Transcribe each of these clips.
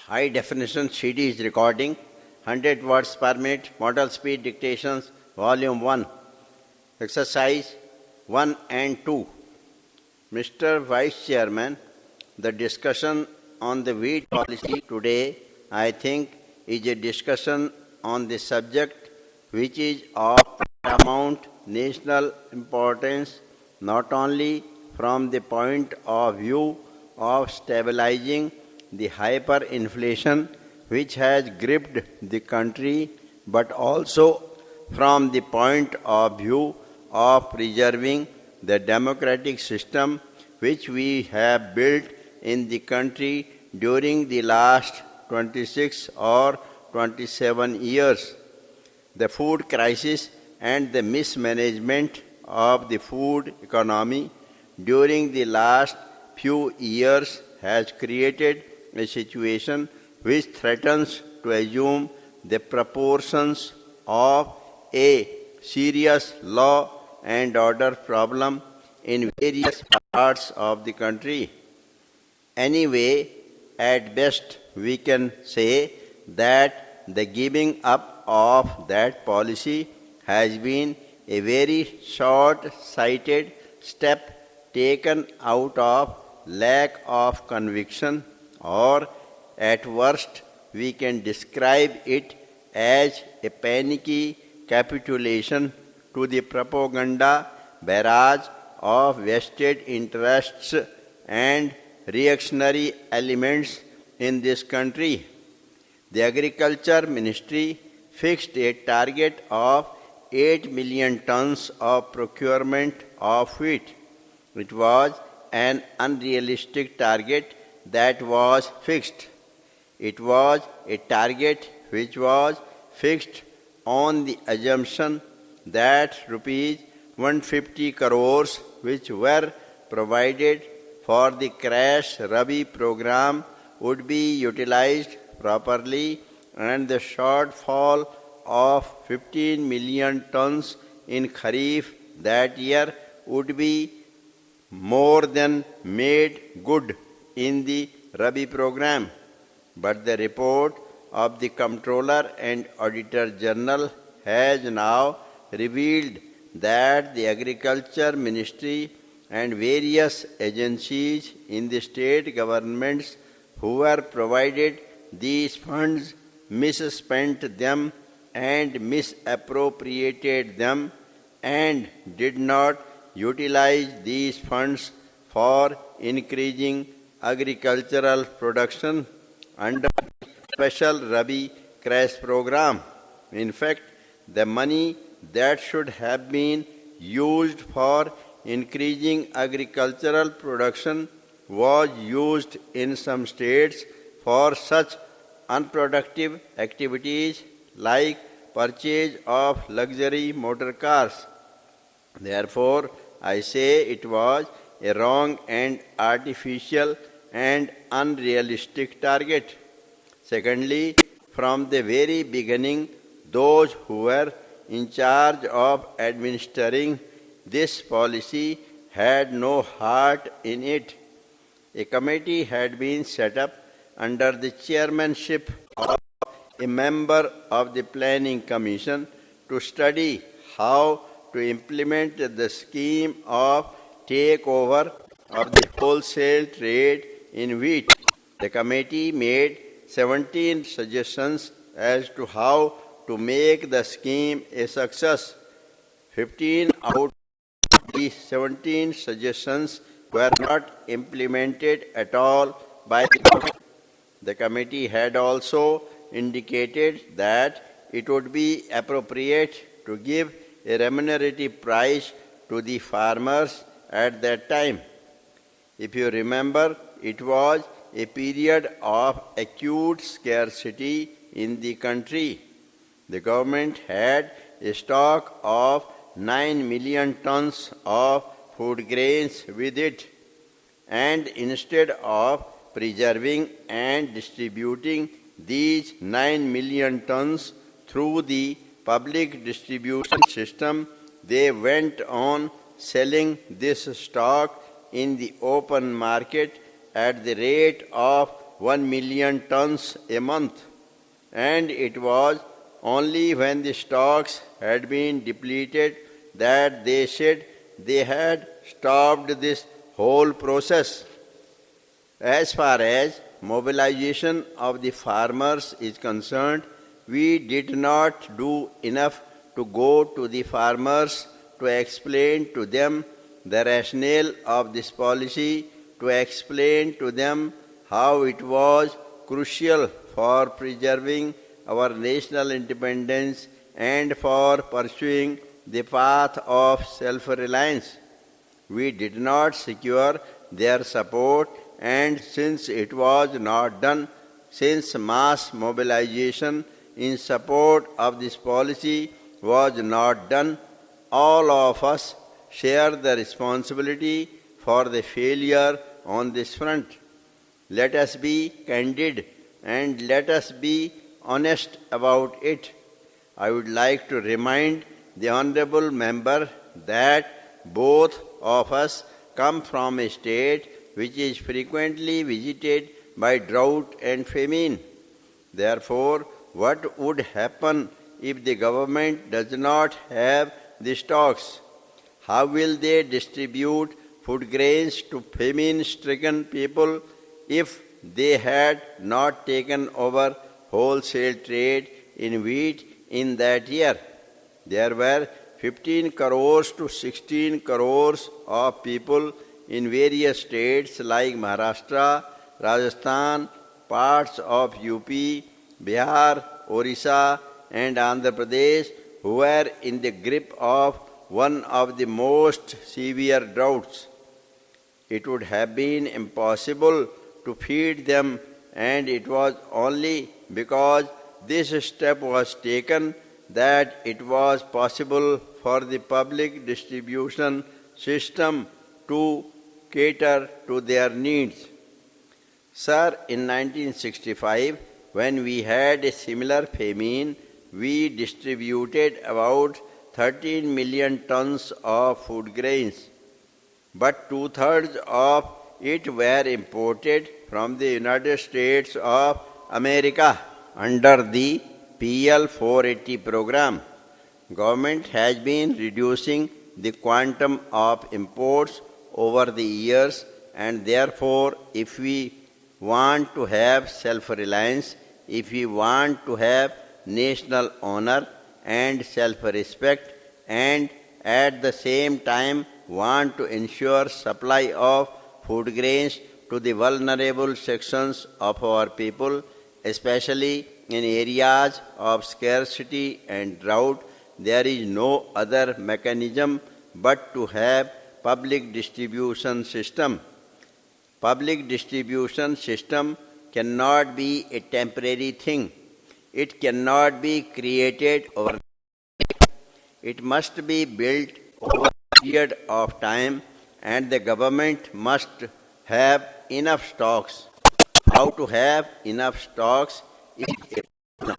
high definition CDs recording, 100 words per minute, model speed dictations, volume 1, exercise 1 and 2. Mr. Vice Chairman, the discussion on the wheat policy today, I think, is a discussion on the subject which is of paramount national importance, not only from the point of view of stabilizing the hyperinflation which has gripped the country, but also from the point of view of preserving the democratic system which we have built in the country during the last 26 or 27 years. The food crisis and the mismanagement of the food economy during the last few years has created a situation which threatens to assume the proportions of a serious law and order problem in various parts of the country. Anyway, at best we can say that the giving up of that policy has been a very short-sighted step taken out of lack of conviction, or at worst we can describe it as a panicky capitulation to the propaganda barrage of vested interests and reactionary elements in this country. The Agriculture Ministry fixed a target of 8 million tons of procurement of wheat. It was an unrealistic target that was fixed. It was a target which was fixed on the assumption that rupees 150 crores which were provided for the crash Rabi program would be utilized properly, and the shortfall of 15 million tons in Kharif that year would be more than made good in the Rabi program. But the report of the Comptroller and Auditor General has now revealed that the Agriculture Ministry and various agencies in the state governments who were provided these funds misspent them and misappropriated them and did not utilize these funds for increasing agricultural production under the special Rabi crash program. In fact, the money that should have been used for increasing agricultural production was used in some states for such unproductive activities like purchase of luxury motor cars. Therefore, I say it was a wrong and artificial and unrealistic target. Secondly, from the very beginning, those who were in charge of administering this policy had no heart in it. A committee had been set up under the chairmanship of a member of the Planning Commission to study how to implement the scheme of takeover of the wholesale trade in wheat. The committee made 17 suggestions as to how to make the scheme a success. 15 out of the 17 suggestions were not implemented at all by the government. The committee had also indicated that it would be appropriate to give a remunerative price to the farmers at that time. If you remember, it was a period of acute scarcity in the country. The government had a stock of 9 million tons of food grains with it, and instead of preserving and distributing these 9 million tons through the public distribution system, they went on selling this stock in the open market at the rate of 1 million tons a month, and it was only when the stocks had been depleted that they said they had stopped this whole process. As far as mobilization of the farmers is concerned, we did not do enough to go to the farmers to explain to them the rationale of this policy, to explain to them how it was crucial for preserving our national independence and for pursuing the path of self-reliance. We did not secure their support, and since it was not done, since mass mobilization in support of this policy was not done, all of us share the responsibility for the failure on this front. Let us be candid and let us be honest about it. I would like to remind the honorable member that both of us come from a state which is frequently visited by drought and famine. Therefore, what would happen if the government does not have the stocks? How will they distribute food grains to famine-stricken people if they had not taken over wholesale trade in wheat in that year? There were 15 crores to 16 crores of people in various states like Maharashtra, Rajasthan, parts of UP, Bihar, Orissa, and Andhra Pradesh who were in the grip of one of the most severe droughts. It would have been impossible to feed them, and it was only because this step was taken that it was possible for the public distribution system to cater to their needs. Sir, in 1965, when we had a similar famine, we distributed about 13 million tons of food grains, but 2/3 of it were imported from the United States of America under the PL 480 program. Government has been reducing the quantum of imports over the years, and therefore, if we want to have self-reliance, if we want to have national honor and self-respect, and at the same time want to ensure supply of food grains to the vulnerable sections of our people, especially in areas of scarcity and drought, there is no other mechanism but to have public distribution system. Public distribution system cannot be a temporary thing. It cannot be created overnight. It must be built over a period of time, and the government must have enough stocks. How to have enough stocks is a problem.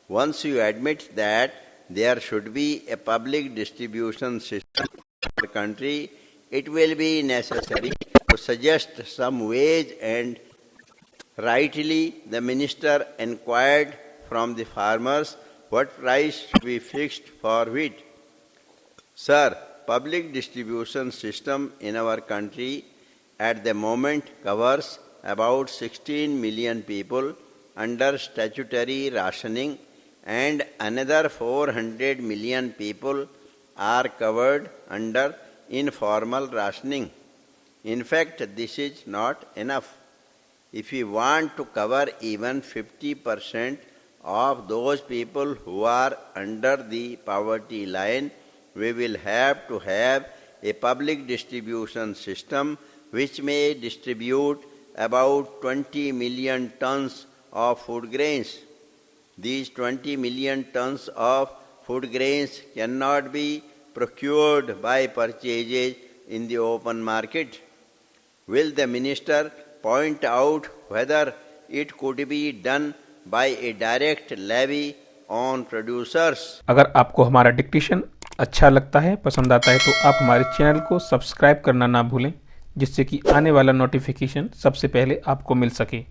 Once you admit that there should be a public distribution system in the country, it will be necessary to suggest some ways, and rightly the minister inquired from the farmers what price should be fixed for wheat. Sir, public distribution system in our country at the moment covers about 16 million people under statutory rationing, and another 400 million people are covered under informal rationing. In fact, this is not enough. If we want to cover even 50% of those people who are under the poverty line, we will have to have a public distribution system which may distribute about 20 million tons of food grains. These 20 million tons of food grains cannot be procured by purchases in the open market. Will the minister point out whether it could be done by a direct levy on producers? अगर आपको हमारा dictation अच्छा लगता है, पसंद आता है, तो आप हमारे चैनल को सब्सक्राइब करना ना भूलें, जिससे कि आने वाला नोटिफिकेशन सबसे पहले आपको मिल सके।